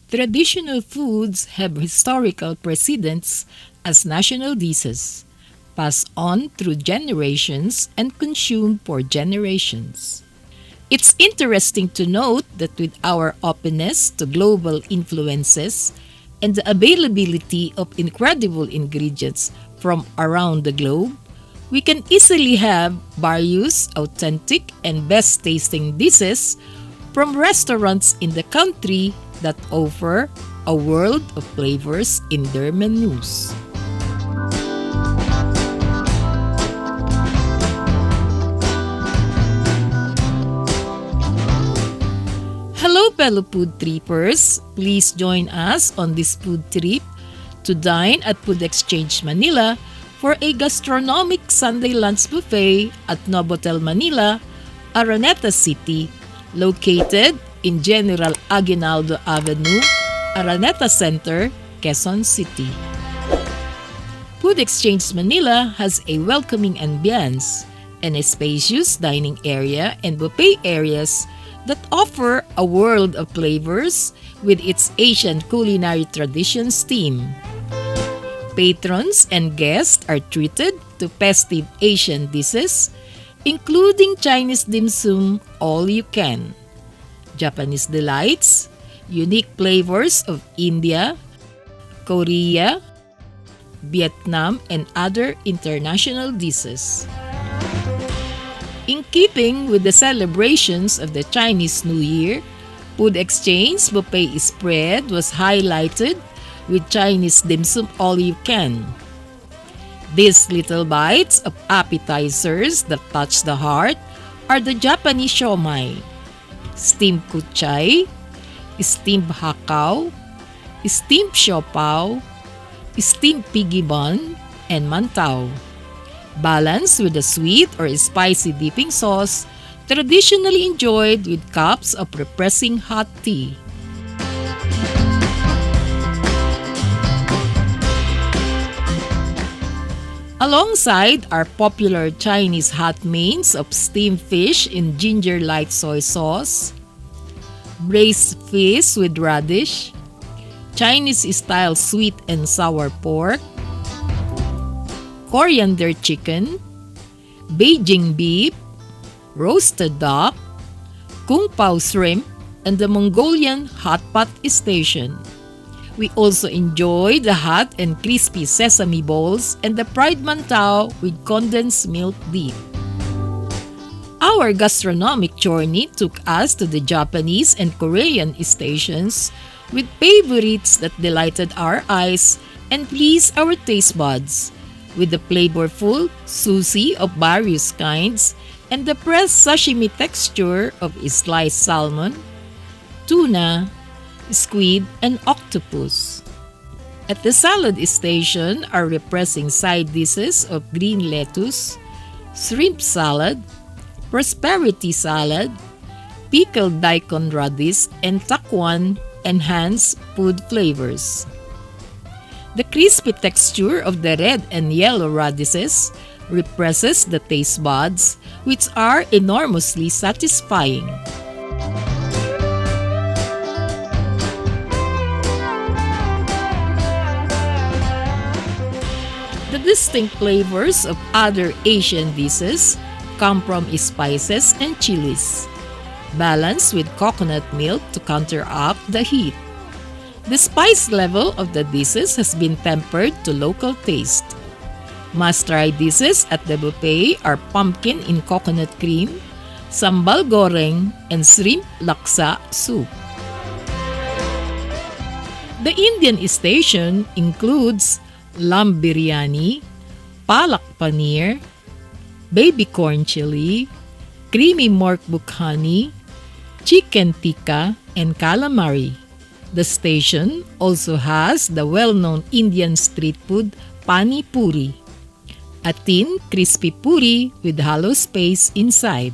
Traditional foods have historical precedents as national dishes, passed on through generations and consumed for generations. It's interesting to note that with our openness to global influences and the availability of incredible ingredients from around the globe, we can easily have various authentic and best tasting dishes from restaurants in the country that offer a world of flavors in their menus. Hello fellow food trippers! Please join us on this food trip to dine at Food Exchange Manila for a gastronomic Sunday lunch buffet at Novotel Manila, Araneta City, located in General Aguinaldo Avenue, Araneta Center, Quezon City. Food Exchange Manila has a welcoming ambiance and a spacious dining area and buffet areas that offer a world of flavors with its Asian culinary traditions theme. Patrons and guests are treated to festive Asian dishes, including Chinese dim sum all you can, Japanese delights, unique flavors of India, Korea, Vietnam, and other international dishes. In keeping with the celebrations of the Chinese New Year, Food Exchange buffet spread was highlighted with Chinese dim sum all you can. These little bites of appetizers that touch the heart are the Japanese siomai, steamed kuchay, steamed hakaw, steamed siopaw, steamed piggy bun, and mantaw. Balanced with a sweet or spicy dipping sauce, traditionally enjoyed with cups of refreshing hot tea. Alongside are popular Chinese hot mains of steamed fish in ginger light soy sauce, braised fish with radish, Chinese-style sweet and sour pork, coriander chicken, Beijing beef, roasted duck, kung pao shrimp, and the Mongolian hot pot station. We also enjoy the hot and crispy sesame balls and the fried mantou with condensed milk dip. Our gastronomic journey took us to the Japanese and Korean stations with favorites that delighted our eyes and pleased our taste buds, with the flavorful sushi of various kinds and the pressed sashimi texture of sliced salmon, tuna, squid, and octopus. At the salad station are refreshing side dishes of green lettuce, shrimp salad, prosperity salad, pickled daikon radish, and takwan enhance food flavors. The crispy texture of the red and yellow radishes represses the taste buds, which are enormously satisfying. The distinct flavors of other Asian dishes come from spices and chilies, balanced with coconut milk to counteract the heat. The spice level of the dishes has been tempered to local taste. Must-try dishes at the buffet are pumpkin in coconut cream, sambal goreng, and shrimp laksa soup. The Indian station includes lamb biryani, palak paneer, baby corn chili, creamy pork bukhani, chicken tikka, and calamari. The station also has the well-known Indian street food pani puri, a thin, crispy puri with hollow space inside.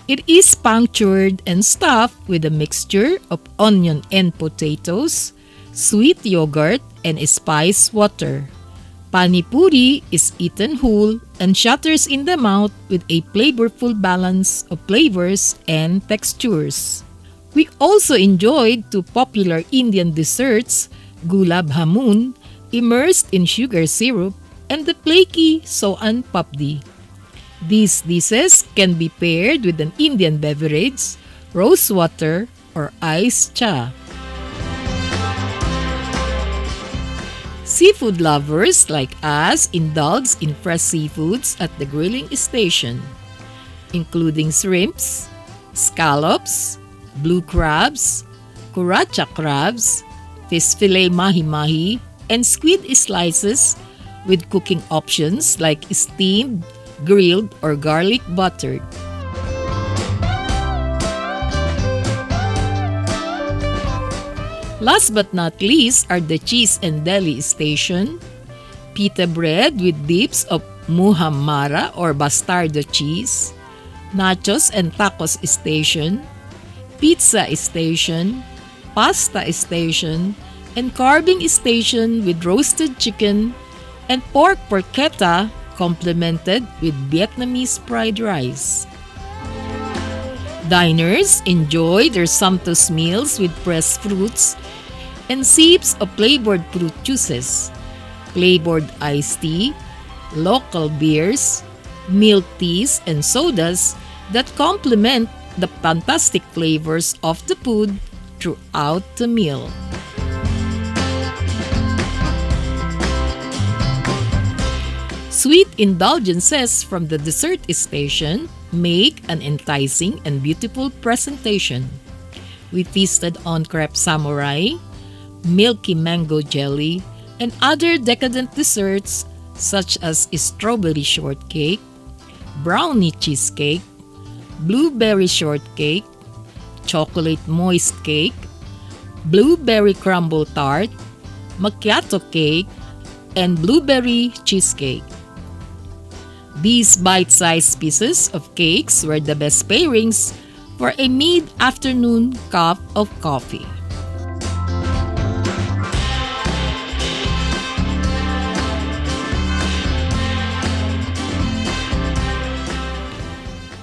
It is punctured and stuffed with a mixture of onion and potatoes, sweet yogurt, and spice water. Pani puri is eaten whole and shatters in the mouth with a flavorful balance of flavors and textures. We also enjoyed two popular Indian desserts, gulab jamun, immersed in sugar syrup, and the flaky soan papdi. These dishes can be paired with an Indian beverage, rose water, or iced cha. Seafood lovers like us indulge in fresh seafoods at the grilling station, including shrimps, scallops, blue crabs, kuracha crabs, fish fillet mahi-mahi, and squid slices with cooking options like steamed, grilled, or garlic buttered. Last but not least are the cheese and deli station, pita bread with dips of muhammara or bastardo cheese, nachos and tacos station, pizza station, pasta station, and carving station with roasted chicken and pork porchetta complemented with Vietnamese fried rice. Diners enjoy their sumptuous meals with pressed fruits and sips of flavored fruit juices, flavored iced tea, local beers, milk teas, and sodas that complement the fantastic flavors of the food throughout the meal. Sweet indulgences from the dessert station make an enticing and beautiful presentation. We feasted on crepe samurai, milky mango jelly, and other decadent desserts such as strawberry shortcake, brownie cheesecake, blueberry shortcake, chocolate moist cake, blueberry crumble tart, macchiato cake, and blueberry cheesecake. These bite-sized pieces of cakes were the best pairings for a mid-afternoon cup of coffee.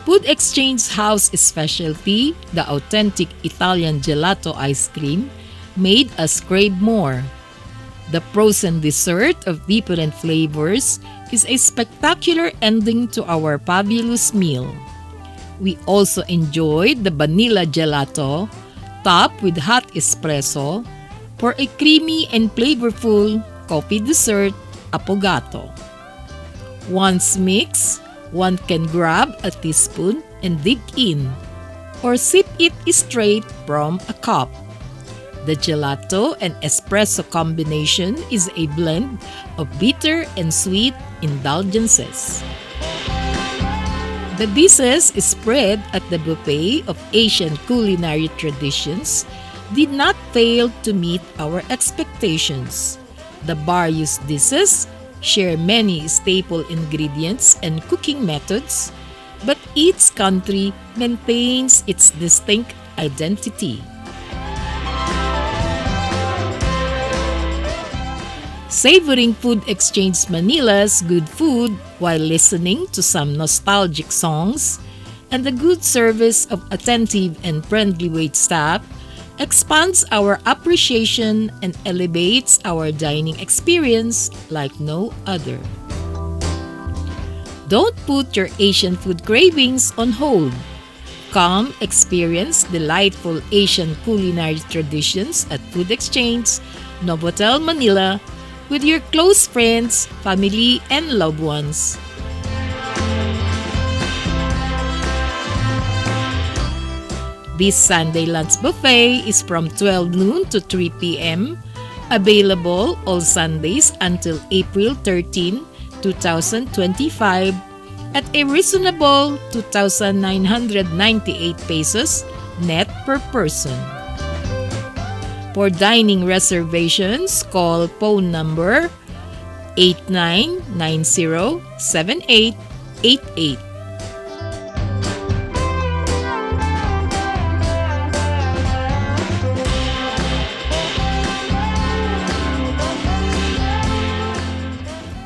Food Exchange House specialty, the authentic Italian gelato ice cream, made us crave more. The frozen dessert of different flavors is a spectacular ending to our fabulous meal. We also enjoyed the vanilla gelato, topped with hot espresso, for a creamy and flavorful coffee dessert, affogato. Once mixed, one can grab a teaspoon and dig in, or sip it straight from a cup. The gelato and espresso combination is a blend of bitter and sweet indulgences. The dishes spread at the buffet of Asian culinary traditions did not fail to meet our expectations. The various dishes share many staple ingredients and cooking methods, but each country maintains its distinct identity. Savoring Food Exchange Manila's good food while listening to some nostalgic songs and the good service of attentive and friendly wait staff expands our appreciation and elevates our dining experience like no other. Don't put your Asian food cravings on hold. Come experience delightful Asian culinary traditions at Food Exchange, Novotel Manila, with your close friends, family, and loved ones. This Sunday lunch buffet is from 12 noon to 3 p.m. Available all Sundays until April 13, 2025 at a reasonable 2,998 pesos net per person. For dining reservations, call phone number 89907888.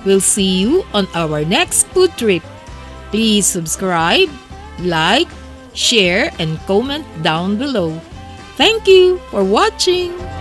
We'll see you on our next food trip. Please subscribe, like, share, and comment down below. Thank you for watching!